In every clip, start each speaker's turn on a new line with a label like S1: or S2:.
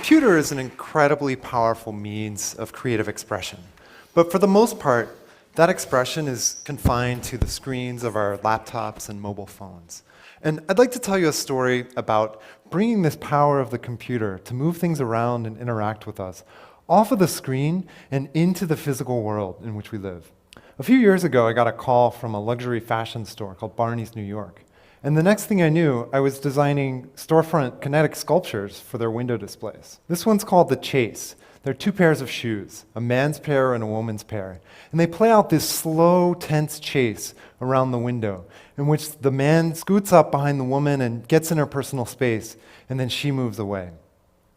S1: computer is an incredibly powerful means of creative expression. But for the most part, that expression is confined to the screens of our laptops and mobile phones. And I'd like to tell you a story about bringing this power of the computer to move things around and interact with us off of the screen and into the physical world in which we live. A few years ago, I got a call from a luxury fashion store called Barney's New York. And the next thing I knew, I was designing storefront kinetic sculptures for their window displays. This one's called the Chase. They're two pairs of shoes, a man's pair and a woman's pair. And they play out this slow, tense chase around the window, in which the man scoots up behind the woman and gets in her personal space, and then she moves away.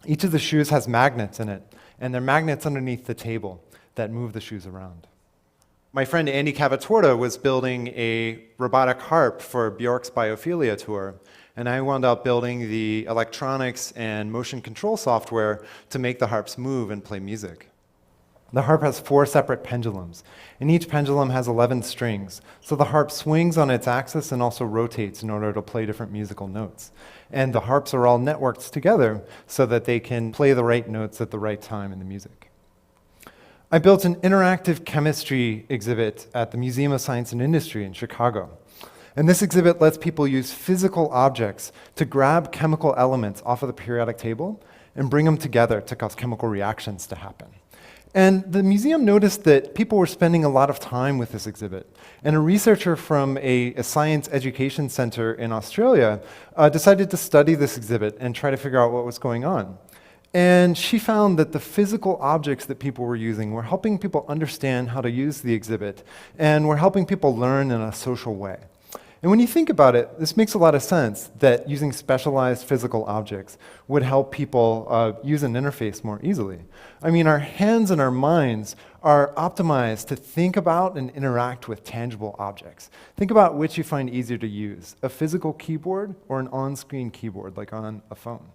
S1: Each of the shoes has magnets in it, and they're magnets underneath the table that move the shoes around. My friend Andy Cavatorta was building a robotic harp for Bjork's Biophilia tour, and I wound up building the electronics and motion control software to make the harps move and play music. The harp has 4 separate pendulums, and each pendulum has 11 strings, so the harp swings on its axis and also rotates in order to play different musical notes. And the harps are all networked together so that they can play the right notes at the right time in the music. I built an interactive chemistry exhibit at the Museum of Science and Industry in Chicago. And this exhibit lets people use physical objects to grab chemical elements off of the periodic table and bring them together to cause chemical reactions to happen. And the museum noticed that people were spending a lot of time with this exhibit. And a researcher from a science education center in Australia decided to study this exhibit and try to figure out what was going on. And she found that the physical objects that people were using were helping people understand how to use the exhibit, and were helping people learn in a social way. And when you think about it, this makes a lot of sense that using specialized physical objects would help people use an interface more easily. I mean, our hands and our minds are optimized to think about and interact with tangible objects. Think about which you find easier to use, a physical keyboard or an on-screen keyboard like on a phone.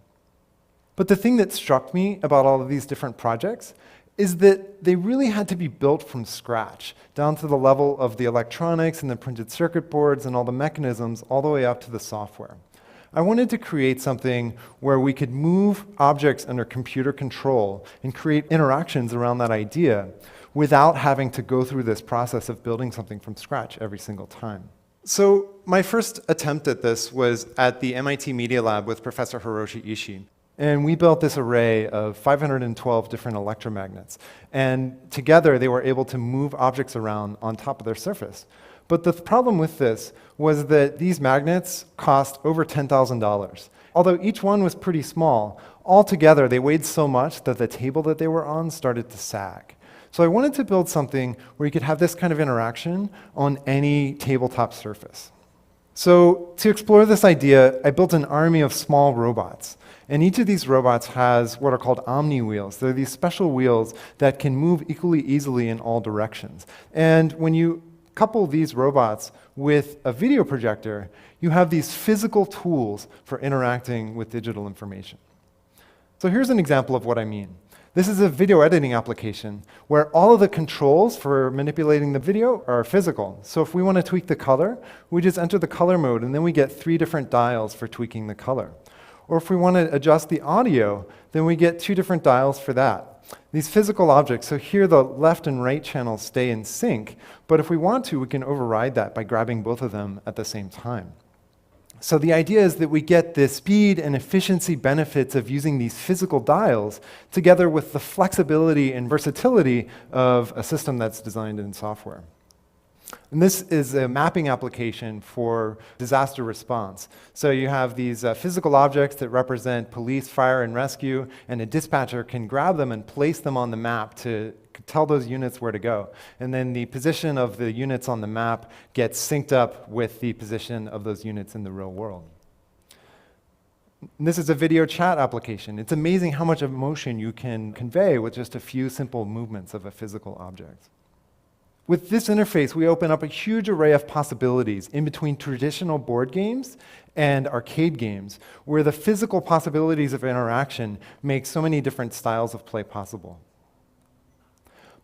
S1: But the thing that struck me about all of these different projects is that they really had to be built from scratch, down to the level of the electronics and the printed circuit boards and all the mechanisms, all the way up to the software. I wanted to create something where we could move objects under computer control and create interactions around that idea without having to go through this process of building something from scratch every single time. So my first attempt at this was at the MIT Media Lab with Professor Hiroshi Ishii. And we built this array of 512 different electromagnets. And together, they were able to move objects around on top of their surface. But the problem with this was that these magnets cost over $10,000. Although each one was pretty small, altogether, they weighed so much that the table that they were on started to sag. So I wanted to build something where you could have this kind of interaction on any tabletop surface. So to explore this idea, I built an army of small robots. And each of these robots has what are called omni wheels. They're these special wheels that can move equally easily in all directions. And when you couple these robots with a video projector, you have these physical tools for interacting with digital information. So here's an example of what I mean. This is a video editing application where all of the controls for manipulating the video are physical. So if we want to tweak the color, we just enter the color mode, and then we get 3 different dials for tweaking the color. Or if we want to adjust the audio, then we get 2 different dials for that. These physical objects, so here the left and right channels stay in sync, but if we want to, we can override that by grabbing both of them at the same time. So the idea is that we get the speed and efficiency benefits of using these physical dials together with the flexibility and versatility of a system that's designed in software. And this is a mapping application for disaster response. So you have these physical objects that represent police, fire, and rescue, and a dispatcher can grab them and place them on the map to tell those units where to go. And then the position of the units on the map gets synced up with the position of those units in the real world. And this is a video chat application. It's amazing how much emotion you can convey with just a few simple movements of a physical object. With this interface, we open up a huge array of possibilities in between traditional board games and arcade games, where the physical possibilities of interaction make so many different styles of play possible.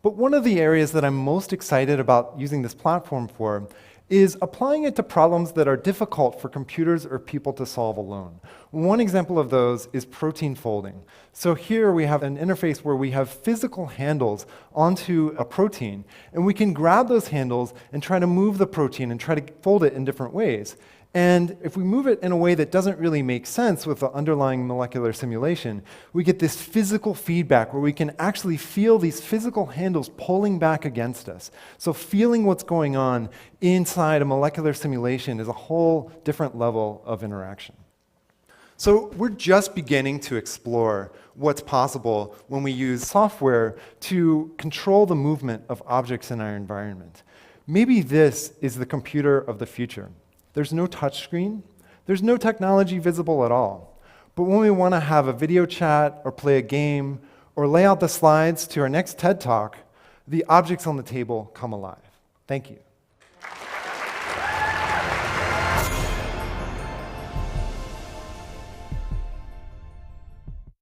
S1: But one of the areas that I'm most excited about using this platform for is applying it to problems that are difficult for computers or people to solve alone. One example of those is protein folding. So here we have an interface where we have physical handles onto a protein, and we can grab those handles and try to move the protein and try to fold it in different ways. And if we move it in a way that doesn't really make sense with the underlying molecular simulation, we get this physical feedback where we can actually feel these physical handles pulling back against us. So feeling what's going on inside a molecular simulation is a whole different level of interaction. So we're just beginning to explore what's possible when we use software to control the movement of objects in our environment. Maybe this is the computer of the future. There's no touchscreen. There's no technology visible at all. But when we want to have a video chat or play a game or lay out the slides to our next TED Talk, the objects on the table come alive. Thank you.